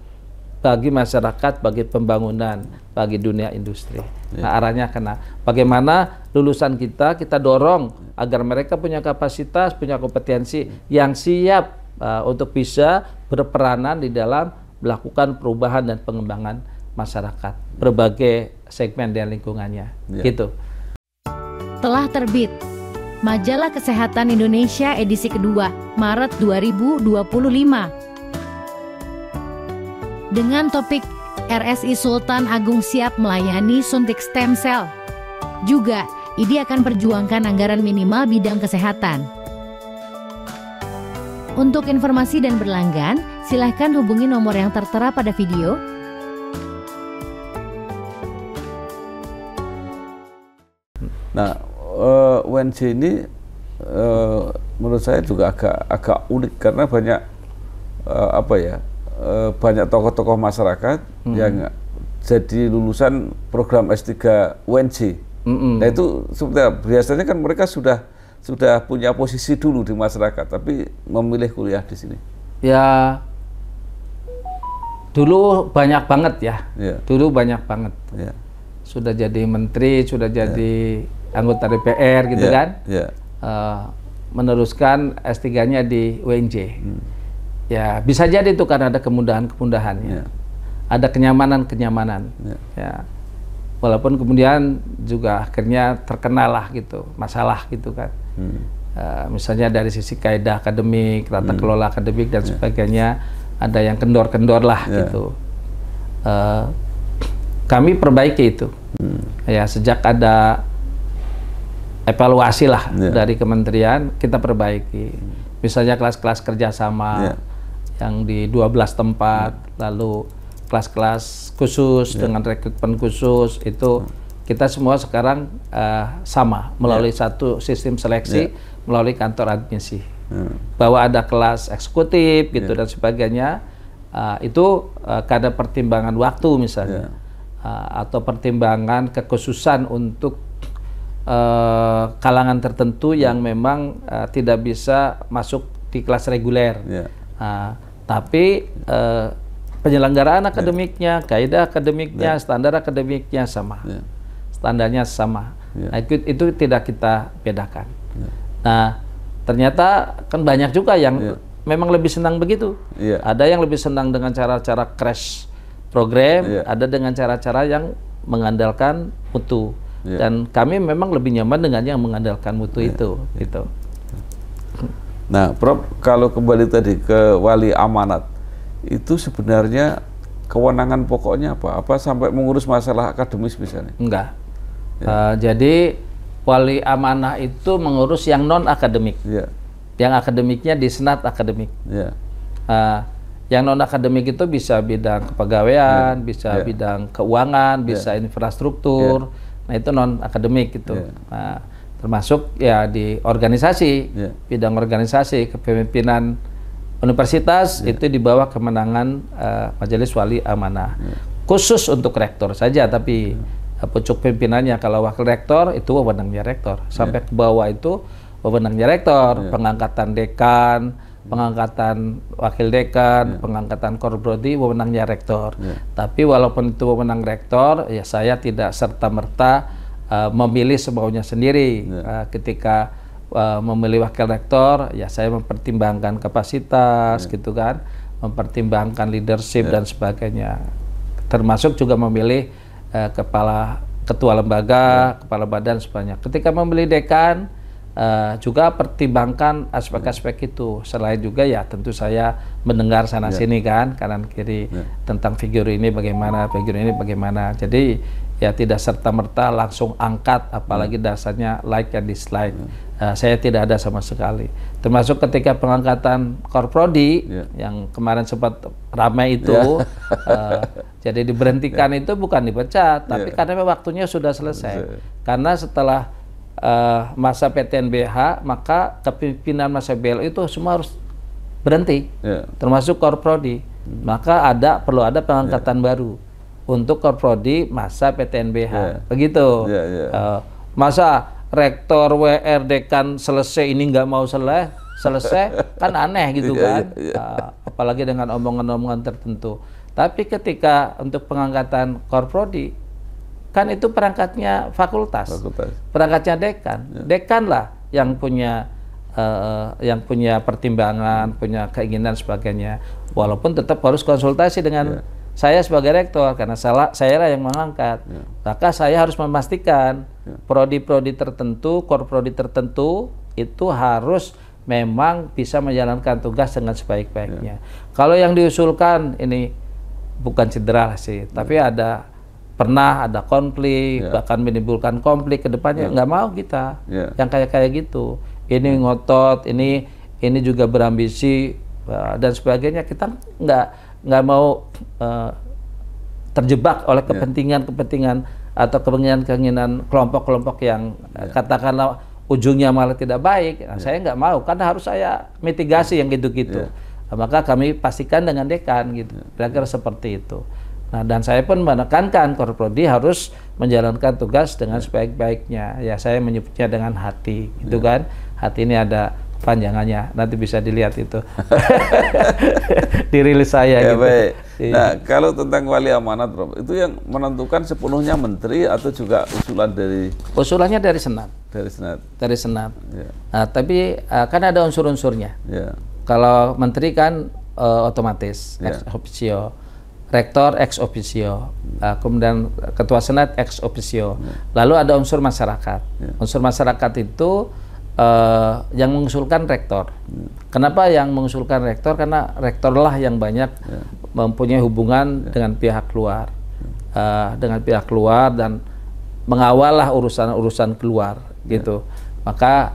S1: bagi masyarakat, bagi pembangunan, bagi dunia industri. Nah, arahnya kena. Bagaimana lulusan kita dorong agar mereka punya kapasitas, punya kompetensi yang siap untuk bisa berperanan di dalam melakukan perubahan dan pengembangan masyarakat, berbagai segmen dan lingkungannya. Gitu.
S5: Telah terbit Majalah Kesehatan Indonesia edisi kedua, Maret 2025. Dengan topik RSI Sultan Agung siap melayani suntik stem cell. Juga, IDI akan perjuangkan anggaran minimal bidang kesehatan. Untuk informasi dan berlanggan, silahkan hubungi nomor yang tertera pada video.
S3: Nah, UNJ ini menurut saya juga agak unik karena banyak banyak tokoh-tokoh masyarakat yang jadi lulusan program S3 UNJ. Nah itu biasanya kan mereka sudah punya posisi dulu di masyarakat, tapi memilih kuliah di sini.
S1: Ya, dulu banyak banget ya. Dulu banyak banget. Sudah jadi menteri, sudah jadi anggota DPR gitu kan. Meneruskan S3-nya di UNJ. Ya, bisa jadi itu karena ada kemudahan-kemudahan. Ada kenyamanan-kenyamanan. Ya. Walaupun kemudian juga akhirnya terkenal lah gitu, masalah gitu kan. Misalnya dari sisi kaidah akademik, tata kelola akademik dan sebagainya, ada yang kendor-kendor lah gitu. Kami perbaiki itu. Ya, sejak ada evaluasi lah dari kementerian, kita perbaiki. Misalnya kelas-kelas kerjasama yang di 12 tempat, lalu kelas-kelas khusus dengan rekrutmen khusus, itu kita semua sekarang sama melalui satu sistem seleksi melalui kantor admisi. Bahwa ada kelas eksekutif gitu dan sebagainya, itu karena pertimbangan waktu misalnya, atau pertimbangan kekhususan untuk kalangan tertentu yang memang tidak bisa masuk di kelas reguler. Tapi penyelenggaraan akademiknya, kaidah akademiknya, standar akademiknya sama, standarnya sama. Nah, itu tidak kita bedakan. Nah, ternyata kan banyak juga yang memang lebih senang begitu. Ada yang lebih senang dengan cara-cara crash program, ada dengan cara-cara yang mengandalkan mutu. Dan kami memang lebih nyaman dengan yang mengandalkan mutu itu. Gitu.
S3: Nah, Prof, kalau kembali tadi ke wali amanat, itu sebenarnya kewenangan pokoknya apa? Apa sampai mengurus masalah akademis misalnya?
S1: Enggak. Jadi wali amanah itu mengurus yang non akademik. Yang akademiknya di senat akademik. Yang non akademik itu bisa bidang kepegawaian, bisa bidang keuangan, bisa infrastruktur. Nah, itu non akademik gitu. Nah, termasuk ya di organisasi, bidang organisasi, kepemimpinan universitas itu di bawah kemenangan Majelis Wali Amanah. Khusus untuk rektor saja, tapi pucuk pimpinannya kalau wakil rektor itu wewenangnya rektor. Sampai ke bawah itu wewenangnya rektor, pengangkatan dekan, pengangkatan wakil dekan, pengangkatan korprodi wewenangnya rektor. Tapi walaupun itu wewenang rektor, ya saya tidak serta-merta memilih semaunya sendiri. Ketika memilih wakil rektor, ya saya mempertimbangkan kapasitas gitu kan, mempertimbangkan leadership dan sebagainya, termasuk juga memilih ketua lembaga, kepala badan sebagainya. Ketika memilih dekan, juga pertimbangkan aspek-aspek itu. Selain juga ya tentu saya mendengar sana sini kan, kanan kiri tentang figur ini bagaimana, figur ini bagaimana. Jadi ya tidak serta-merta langsung angkat, apalagi dasarnya like and dislike. Saya tidak ada sama sekali. Termasuk ketika pengangkatan korprodi yang kemarin sempat ramai itu, jadi diberhentikan itu bukan dipecat, tapi karena waktunya sudah selesai. Karena setelah masa PTNBH, maka kepimpinan masa BLU itu semua harus berhenti, termasuk korprodi. maka perlu ada pengangkatan baru untuk Korprodi masa PTNBH. Begitu. Masa rektor, WR, dekan selesai ini nggak mau selesai kan aneh gitu kan. Apalagi dengan omongan-omongan tertentu. Tapi ketika untuk pengangkatan Korprodi kan itu perangkatnya fakultas. Perangkatnya dekan. Dekan lah yang punya pertimbangan, punya keinginan sebagainya. Walaupun tetap harus konsultasi dengan saya sebagai rektor, karena saya lah yang mengangkat. Maka saya harus memastikan prodi-prodi tertentu, korprodi tertentu itu harus memang bisa menjalankan tugas dengan sebaik-baiknya. Kalau yang diusulkan ini bukan cedera sih, tapi pernah ada konflik, bahkan menimbulkan konflik ke depannya, nggak mau kita yang kayak gitu. Ini ngotot, ini juga berambisi dan sebagainya. Kita nggak mau terjebak oleh kepentingan atau keinginan kelompok-kelompok yang katakanlah ujungnya malah tidak baik. Nah, saya nggak mau, karena harus saya mitigasi yang gitu-gitu. Nah, maka kami pastikan dengan dekan gitu, kira-kira seperti itu. Nah, dan saya pun menekankan Korprodi harus menjalankan tugas dengan sebaik-baiknya. Ya, saya menyebutnya dengan hati, gitu kan. Hati ini ada panjangannya, nanti bisa dilihat itu. Dirilis saya gitu.
S3: Baik. Nah, kalau tentang wali amanat, Prof, itu yang menentukan sepenuhnya menteri atau juga usulan dari?
S1: Usulannya dari Senat. Dari Senat. Nah, tapi kan ada unsur-unsurnya. Kalau menteri kan otomatis ex officio, rektor ex officio, kemudian ketua Senat ex officio. Lalu ada unsur masyarakat. Unsur masyarakat itu yang mengusulkan rektor. Kenapa yang mengusulkan rektor? Karena rektorlah yang banyak mempunyai hubungan dengan pihak luar, dan mengawal lah urusan keluar gitu. Maka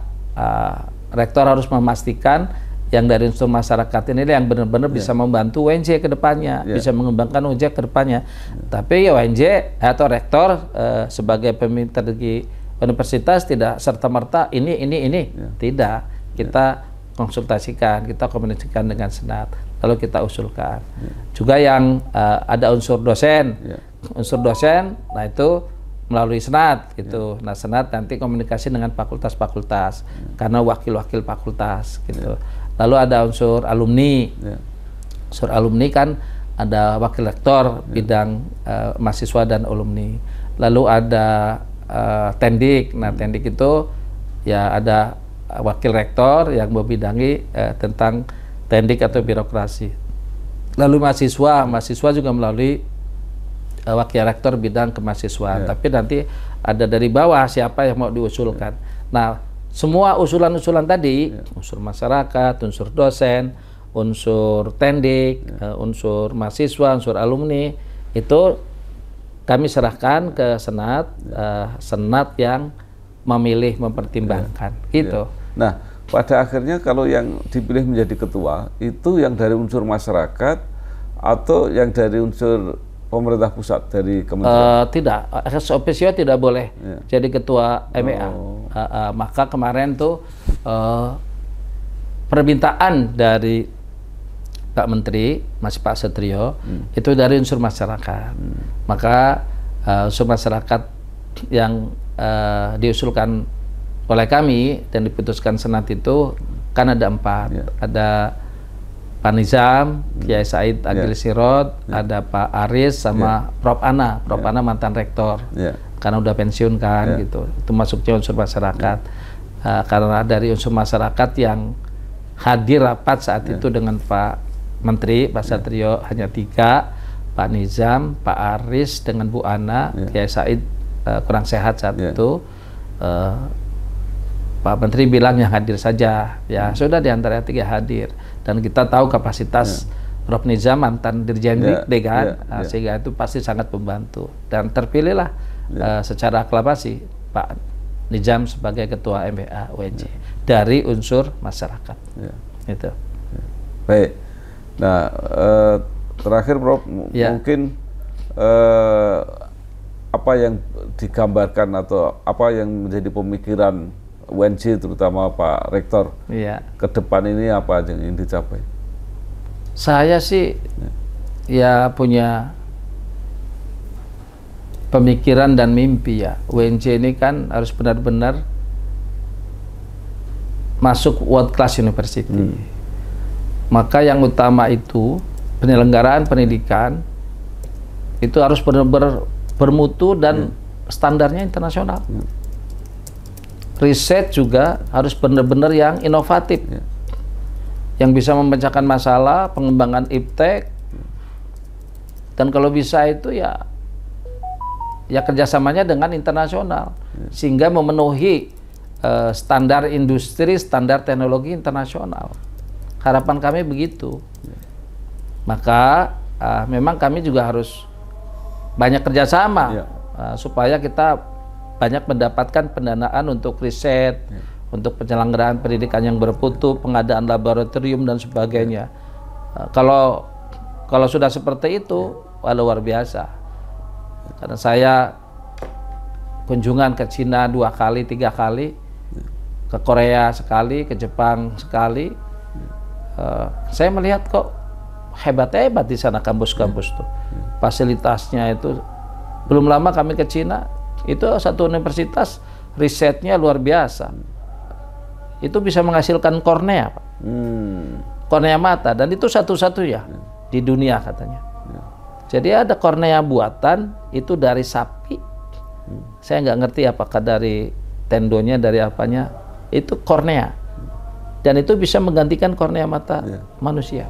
S1: rektor harus memastikan yang dari unsur masyarakat ini yang benar-benar bisa membantu UNJ ke depannya, bisa mengembangkan UNJ ke depannya. Tapi ya UNJ atau rektor sebagai pemimpin tertinggi universitas tidak serta-merta ini. Tidak. Kita konsultasikan, kita komunikasikan dengan Senat, lalu kita usulkan. Juga yang ada unsur dosen. Unsur dosen, nah itu melalui Senat gitu. Nah, Senat nanti komunikasi dengan fakultas-fakultas karena wakil-wakil fakultas gitu. Lalu ada unsur alumni. Unsur alumni kan ada wakil rektor bidang mahasiswa dan alumni. Lalu ada tendik. Nah, tendik itu ya ada wakil rektor yang membidangi tentang tendik atau birokrasi. Lalu mahasiswa juga melalui wakil rektor bidang kemahasiswaan. Tapi nanti ada dari bawah siapa yang mau diusulkan. Nah, semua usulan-usulan tadi, unsur masyarakat, unsur dosen, unsur tendik, unsur mahasiswa, unsur alumni, itu kami serahkan ke Senat, Senat yang memilih, mempertimbangkan, gitu.
S3: Nah, pada akhirnya kalau yang dipilih menjadi ketua, itu yang dari unsur masyarakat atau yang dari unsur pemerintah pusat, dari kementerian?
S1: Tidak, ex officio tidak boleh jadi ketua MEA. Maka kemarin tuh permintaan dari Pak Menteri, masih Pak Setrio, itu dari unsur masyarakat. Maka unsur masyarakat yang diusulkan oleh kami dan diputuskan Senat itu kan ada 4. Ada Pak Nizam, Kiai Said Agil Sirot, ada Pak Aris sama Prof Ana. Prof Ana mantan rektor, karena udah pensiun kan gitu. Itu masuknya unsur masyarakat. Karena dari unsur masyarakat yang hadir rapat saat itu dengan Pak Menteri, Pak Satrio hanya 3, Pak Nizam, Pak Aris dengan Bu Ana, Kiai Said kurang sehat saat itu. Pak Menteri bilang yang hadir saja, ya sudah di antara 3 hadir. Dan kita tahu kapasitas Prof Nizam mantan Dirjen Dikti kan, sehingga itu pasti sangat membantu. Dan terpilihlah secara aklamasi Pak Nizam sebagai Ketua MBA UNJ dari unsur masyarakat. Itu.
S3: Baik. Nah, terakhir Prof, mungkin apa yang digambarkan atau apa yang menjadi pemikiran UNJ terutama Pak Rektor ke depan ini, apa yang ingin dicapai?
S1: Saya sih ya punya pemikiran dan mimpi ya. UNJ ini kan harus benar-benar masuk world class university. Maka yang utama itu penyelenggaraan pendidikan itu harus benar-benar bermutu dan standarnya internasional. Riset juga harus benar-benar yang inovatif, yang bisa memecahkan masalah, pengembangan iptek, dan kalau bisa itu ya kerjasamanya dengan internasional, sehingga memenuhi standar industri, standar teknologi internasional. Harapan kami begitu. Maka memang kami juga harus banyak kerjasama supaya kita banyak mendapatkan pendanaan untuk riset, untuk penyelenggaraan pendidikan yang bermutu, pengadaan laboratorium dan sebagainya. Kalau sudah seperti itu, luar biasa. Karena saya kunjungan ke Cina 2 kali, 3 kali, ke Korea sekali, ke Jepang sekali. Saya melihat kok hebat-hebat di sana kampus-kampus tuh. Fasilitasnya itu. Belum lama kami ke Cina, itu satu universitas risetnya luar biasa. Itu bisa menghasilkan kornea, Pak. Kornea mata, dan itu satu-satunya di dunia katanya. Jadi ada kornea buatan itu dari sapi. Saya nggak ngerti apakah dari tendonya, dari apanya. Itu kornea. Dan itu bisa menggantikan kornea mata manusia.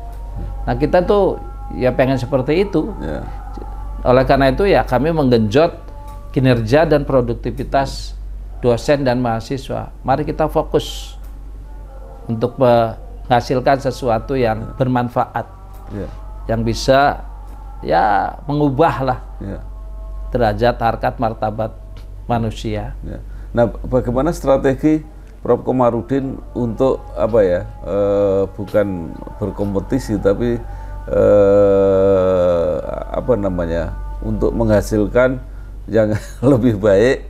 S1: Nah kita tuh ya pengen seperti itu. Oleh karena itu ya kami menggenjot kinerja dan produktivitas dosen dan mahasiswa. Mari kita fokus untuk menghasilkan sesuatu yang bermanfaat, yang bisa ya mengubahlah derajat, harkat, martabat manusia.
S3: Nah, bagaimana strategi Prof. Komarudin untuk apa ya, bukan berkompetisi tapi apa namanya, untuk menghasilkan yang lebih baik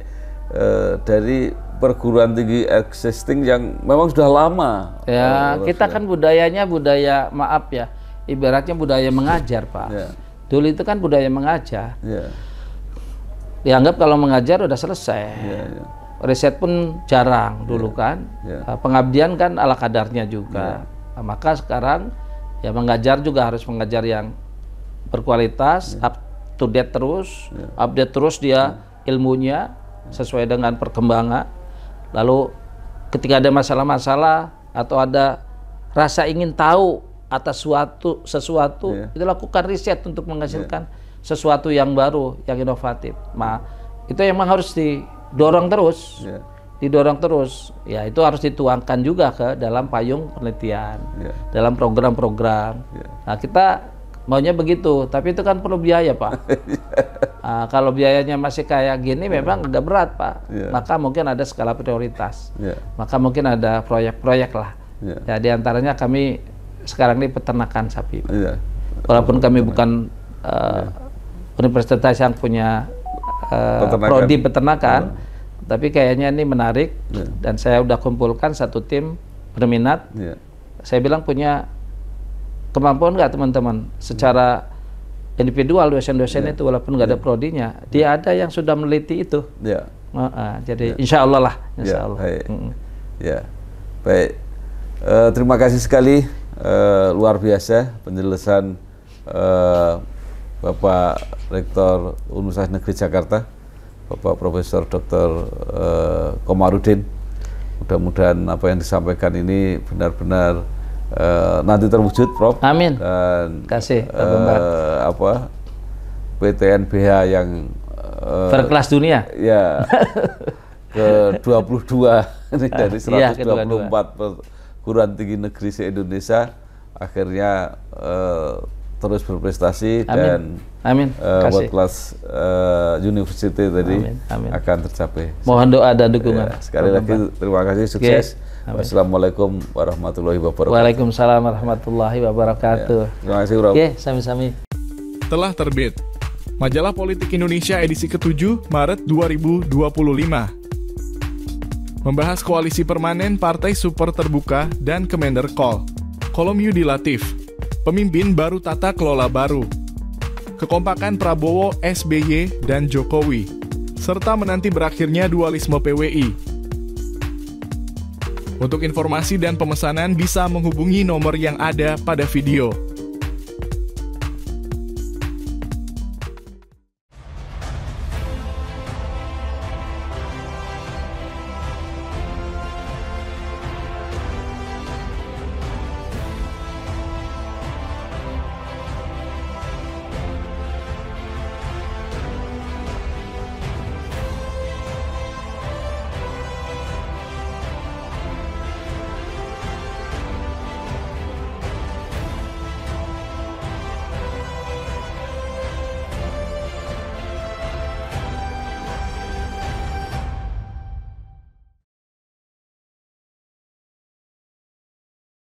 S3: dari perguruan tinggi existing yang memang sudah lama.
S1: Ya, kita kan budayanya budaya, maaf ya, ibaratnya budaya mengajar, Pak. Dulu itu kan budaya mengajar. Dianggap kalau mengajar udah selesai. Riset pun jarang dulu kan. Pengabdian kan ala kadarnya juga. Nah, maka sekarang ya mengajar juga harus mengajar yang berkualitas, up to date terus, update terus dia ilmunya sesuai dengan perkembangan. Lalu ketika ada masalah-masalah atau ada rasa ingin tahu atas sesuatu, itu lakukan riset untuk menghasilkan sesuatu yang baru, yang inovatif. Nah, itu memang harus didorong terus, didorong terus. Ya, itu harus dituangkan juga ke dalam payung penelitian, dalam program-program. Nah, kita maunya begitu, tapi itu kan perlu biaya, Pak. Nah, kalau biayanya masih kayak gini, memang agak berat, Pak. Maka mungkin ada skala prioritas. Maka mungkin ada proyek-proyek lah. Ya, diantaranya kami sekarang ini peternakan sapi. Walaupun kami bukan universitas yang punya prodi peternakan, tapi kayaknya ini menarik, dan saya udah kumpulkan satu tim berminat. Saya bilang punya kemampuan nggak teman-teman secara individual, dosen-dosen itu walaupun nggak ada prodinya, dia ada yang sudah meneliti itu. Jadi insya Allah lah, insya Allah.
S3: Baik. Terima kasih sekali, luar biasa penjelasan Bapak Rektor Universitas Negeri Jakarta, Bapak Profesor Dr. Komarudin. Mudah-mudahan apa yang disampaikan ini benar-benar nanti terwujud, Prof.
S1: Amin.
S3: Dan
S1: kasih
S3: apa PTNBH yang
S1: berkelas dunia.
S3: Ya. ke-22 ini dari 124 perguruan tinggi negeri se-Indonesia akhirnya terus berprestasi.
S1: Amin.
S3: Dan world class university tadi akan tercapai.
S1: Mohon doa dan dukungan.
S3: Sekali lagi terima kasih, sukses. Wassalamualaikum warahmatullahi wabarakatuh.
S1: Waalaikumsalam warahmatullahi wabarakatuh.
S3: Terima kasih, Bro.
S1: Sami-sami.
S6: Telah terbit Majalah Politik Indonesia edisi ke-7 Maret 2025. Membahas koalisi permanen Partai Super Terbuka dan Kemenderkol. Kolom Yudi Latif. Pemimpin baru tata kelola baru. kekompakan Prabowo, SBY, dan Jokowi, serta menanti berakhirnya dualisme PWI. Untuk informasi dan pemesanan bisa menghubungi nomor yang ada pada video.